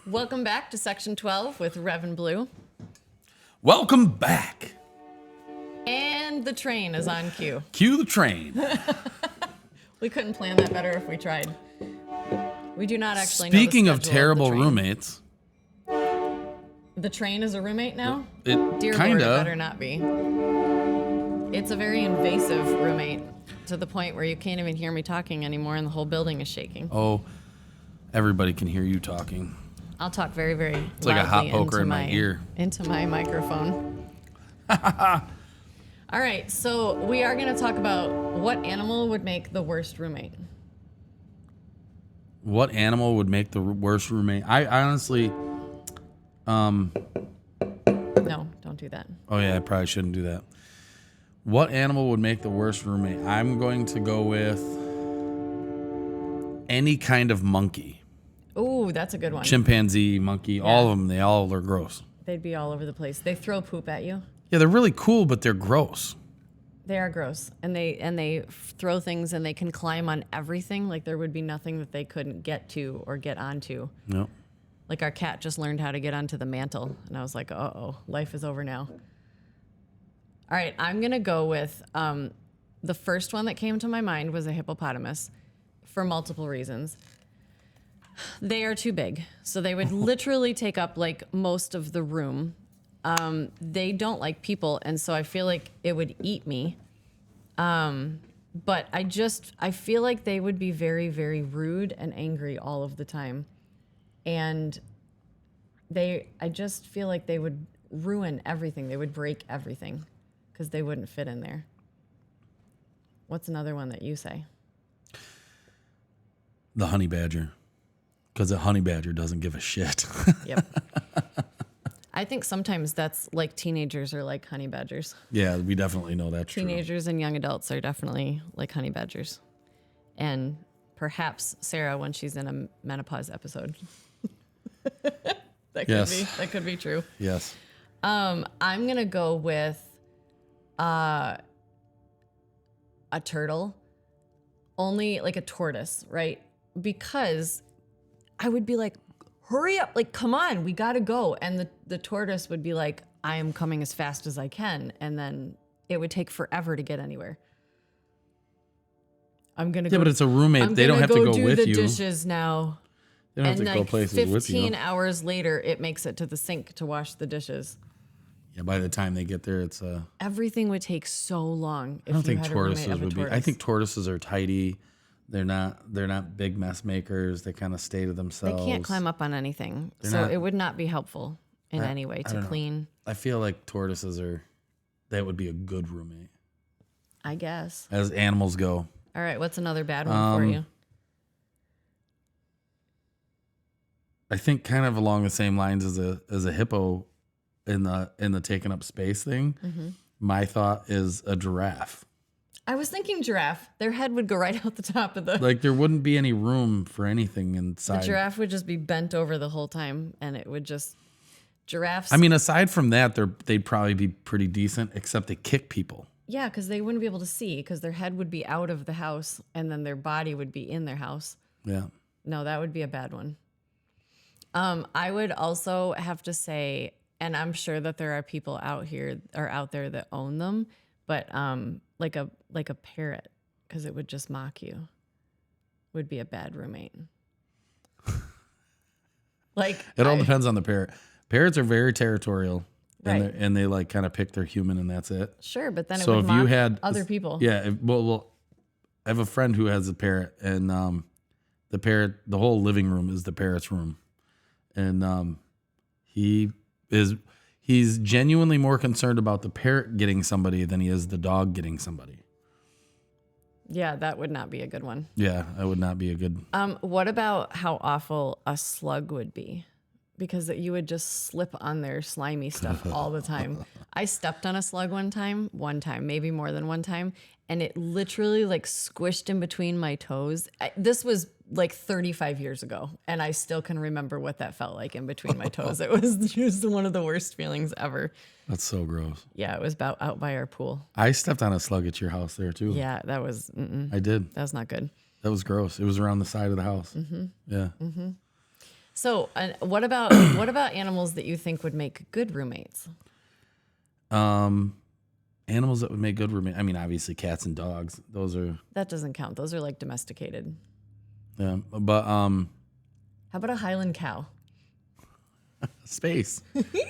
Welcome back to Section 12 with Rev and Blue. Welcome back. And the train is on cue. Cue the train. We couldn't plan that better if we tried. We do not actually Speaking know of the schedule terrible the train. roommates, The train is a roommate now? it Dear kind Lord, it of. better not be. It's a very invasive roommate to the point where you can't even hear me talking anymore and the whole building is shaking. Oh, everybody can hear you talking. I'll talk very, very It's like a hot loudly poker into in my ear. Into my microphone. All right, so we are going to talk about what animal would make the worst roommate. What animal would make the worst roommate? I honestly, No, don't do that. oh yeah, I probably shouldn't do that. What animal would make the worst roommate? I'm going to go with any kind of monkey. Ooh, that's a good one. Chimpanzee, monkey, all of them, they all are gross. They'd be all over the place. They throw poop at you. Yeah, they're really cool, but they're gross. They are gross, and they throw things, and they can climb on everything. Like there would be nothing that they couldn't get to or get onto. No. Like our cat just learned how to get onto the mantle, and I was like, uh-oh, life is over now. All right, I'm gonna go with the first one that came to my mind was a hippopotamus, for multiple reasons. They are too big, so they would literally take up like most of the room. They don't like people, and so I feel like it would eat me. But I feel like they would be very, very rude and angry all of the time. And I just feel like they would ruin everything. They would break everything because they wouldn't fit in there. What's another one that you say? The honey badger. Because a honey badger doesn't give a shit. Yep. I think sometimes that's like teenagers are like honey badgers. Yeah, we definitely know that's true. Teenagers and young adults are definitely like honey badgers. And perhaps Sarah when she's in a menopause episode. That could be true. Yes. I'm going to go with a turtle. Only like a tortoise, right? Because I would be like, hurry up, like, come on, we gotta go. And the tortoise would be like, I am coming as fast as I can. And then it would take forever to get anywhere. I'm gonna go. Yeah, but it's a roommate. They don't have to go do with the you. dishes now. They don't have And to go like places 15 with you. hours later, it makes it to the sink to wash the dishes. Yeah, by the time they get there, it's Everything would take so long. If I don't you think had a roommate tortoises of a would be. I tortoise. think tortoises are tidy. They're not big mess makers. They kind of stay to They themselves. can't climb up on anything, They're so not- it would not be helpful in any way I to don't know. clean. I feel like tortoises are. That would be a good roommate I guess. as animals go. All right, what's another bad one for you? I think kind of along the same lines as a hippo in the taking up space thing. Mm-hmm. My thought is a giraffe. I was thinking giraffe. Their head would go right out the top of the. Like there wouldn't be any room for anything The inside. giraffe would just be bent over the whole time, and it would just. Giraffes. I mean, aside from that, they'd probably be pretty decent, except they kick people. Yeah, because they wouldn't be able to see, because their head would be out of the house, and then their body would be in their house. Yeah. No, that would be a bad one. I would also have to say, and I'm sure that there are people out there that own them, but like a parrot, because it would just mock you, would be a bad roommate. Like It all depends on the parrot. Parrots are very territorial, Right. and they like kind of pick their human, and that's it. Sure, but then it So would if you mock had other people. Yeah. Well, I have a friend who has a parrot, and the parrot, the whole living room is the parrot's room, and he's genuinely more concerned about the parrot getting somebody than he is the dog getting somebody. Yeah, that would not be a good one. Yeah, that would not be a good. What about how awful a slug would be? Because you would just slip on their slimy stuff all the time. I stepped on a slug one time, maybe more than one time, and it literally like squished in between my toes. This was like 35 years ago, and I still can remember what that felt like in between my toes. It was just one of the worst feelings ever. That's so gross. Yeah, it was about out by our pool. I stepped on a slug at your house there too. Yeah, that was I did. that was not good. That was gross. It was around the side of the house. Mm-hmm. Yeah. Mm-hmm. So, what about animals that you think would make good roommates? Animals that would make good roommates. I mean, obviously cats and dogs. Those are That doesn't count. Those are like domesticated. yeah. But How about a Highland cow? space.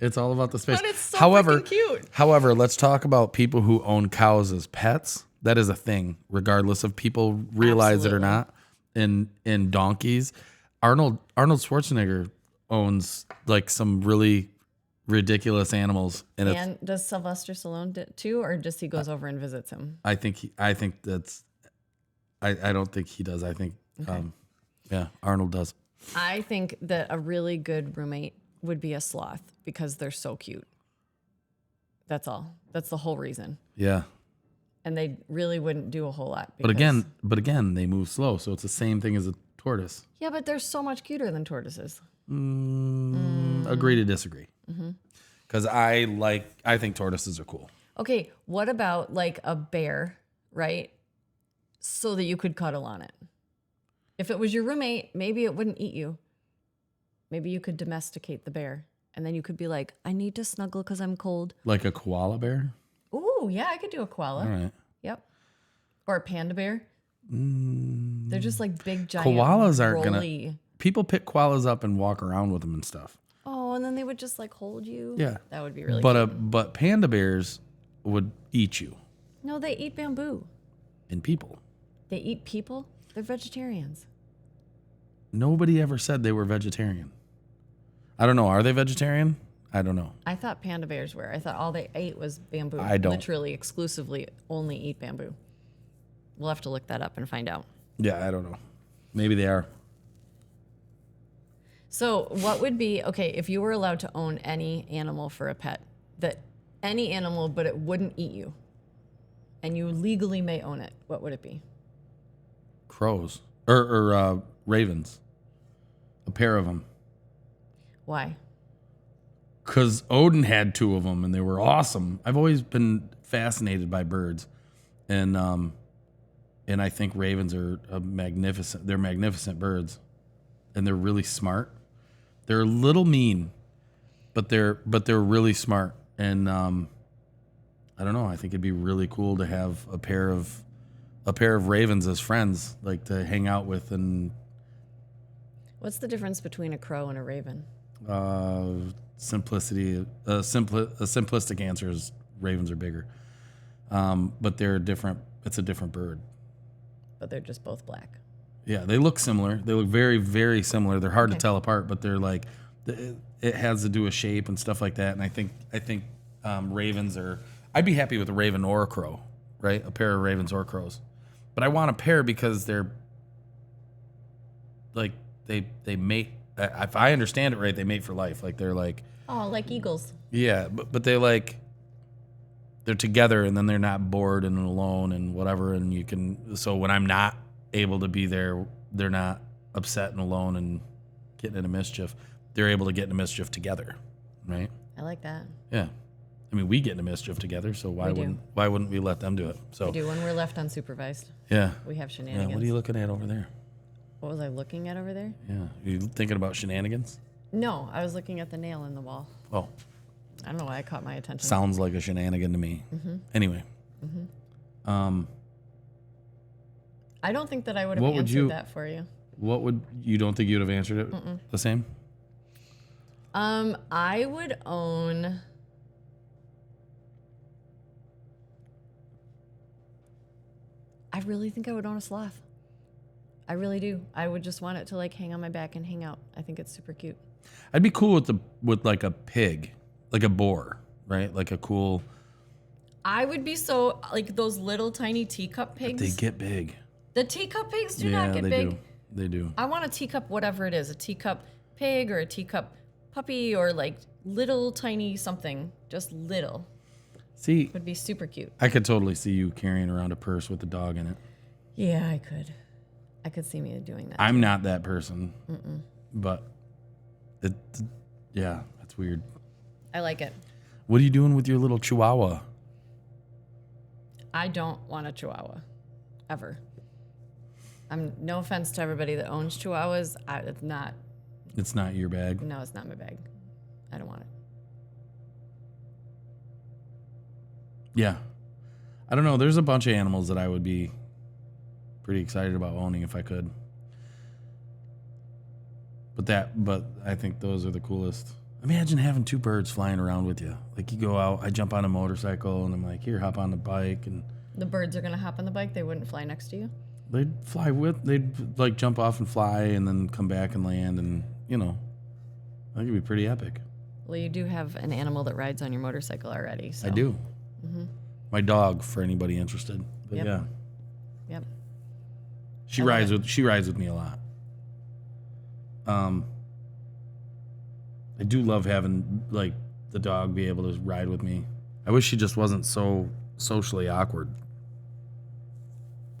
It's all about the space. But it's so freaking cute. However, let's talk about people who own cows as pets. That is a thing, regardless of people realize it or not. In donkeys, Arnold Schwarzenegger owns like some really ridiculous animals, and And does Sylvester Stallone too, or just he goes over and visits him? I think that's. I don't think he does. I think yeah, Arnold does. I think that a really good roommate would be a sloth because they're so cute. That's all. That's the whole reason. Yeah. And they really wouldn't do a whole lot. But again, they move slow, so it's the same thing as a tortoise. Yeah, but they're so much cuter than tortoises. Agree to disagree. Because I think tortoises are cool. Okay, what about like a bear, right? So that you could cuddle on it. If it was your roommate, maybe it wouldn't eat you. Maybe you could domesticate the bear. And then you could be like, I need to snuggle because I'm cold. Like a koala bear? Ooh, yeah, I could do a koala. All right. Yep. Or a panda bear. They're just like big, giant, Koalas aren't rolly. gonna. People pick koalas up and walk around with them and stuff. Oh, and then they would just like hold you. Yeah. That would be really But panda bears would eat you No, they eat bamboo. and people. They eat people. They're vegetarians. Nobody ever said they were vegetarian. I don't know. Are they vegetarian? I don't know. I thought panda bears were. I thought all they ate was bamboo. I don't. Literally, exclusively, only eat bamboo. We'll have to look that up and find out. Yeah, I don't know. Maybe they are. So, what would be okay if you were allowed to own any animal for a pet? That any animal, but it wouldn't eat you, and you legally may own it. What would it be? Crows or ravens. A pair of them. Why? Because Odin had two of them and they were awesome. I've always been fascinated by birds, and I think ravens are magnificent. They're magnificent birds, and they're really smart. They're a little mean, but they're really smart. And I don't know. I think it'd be really cool to have a pair of ravens as friends, like to hang out with. And What's the difference between a crow and a raven? simplicity. A simplistic answer is ravens are bigger, but they're different. It's a different bird. But they're just both black. Yeah, they look similar. They look very, very similar. They're hard to tell apart, but they're like, it has to do with shape and stuff like that. And I think ravens are. I'd be happy with a raven or a crow, right? A pair of ravens or crows, but I want a pair because they're like they mate. If I understand it right, they mate for life. Like they're like. Oh, like eagles. Yeah, but they like. They're together and then they're not bored and alone and whatever. And you can. So when I'm not able to be there, they're not upset and alone and getting into mischief. They're able to get into mischief together, right? I like that. Yeah, I mean we get into mischief together, so why wouldn't we let them do it? So We do when we're left unsupervised. yeah, We have yeah. shenanigans. What are you looking at over there? What was I looking at over there? Yeah, you thinking about shenanigans? No, I was looking at the nail in the wall. Oh, I don't know why it caught my attention. sounds like a shenanigan to me. Anyway, I don't think that I would have What would answered you- that for you. what would you don't think you'd have answered it the same? I would own. I really think I would own a sloth. I really do. I would just want it to like hang on my back and hang out. I think it's super cute. I'd be cool with like a pig, like a boar, right? Like a cool. I would be so like those little tiny teacup pigs. They get big. The teacup pigs do not get they big. do. They do. I want a teacup, whatever it is, a teacup pig or a teacup puppy or like little tiny something, just little. See, Would be super cute. I could totally see you carrying around a purse with a dog in it. Yeah, I could. I could see me doing that. I'm not that person, but yeah, that's weird. I like it. What are you doing with your little chihuahua? I don't want a chihuahua, ever. No offense to everybody that owns chihuahuas. It's not It's not your bag. No, it's not my bag. I don't want it. Yeah. I don't know. There's a bunch of animals that I would be pretty excited about owning if I could. But I think those are the coolest. Imagine having 2 birds flying around with you. Like you go out, I jump on a motorcycle and I'm like, here, hop on the bike, and The birds are going to hop on the bike. They wouldn't fly next to you. they'd like jump off and fly and then come back and land, and I think it'd be pretty epic. Well, you do have an animal that rides on your motorcycle already. So. I do. My dog, for anybody interested. But Yep. yeah, Yep. she I love rides it. with me a lot. I do love having like the dog be able to ride with me. I wish she just wasn't so socially awkward.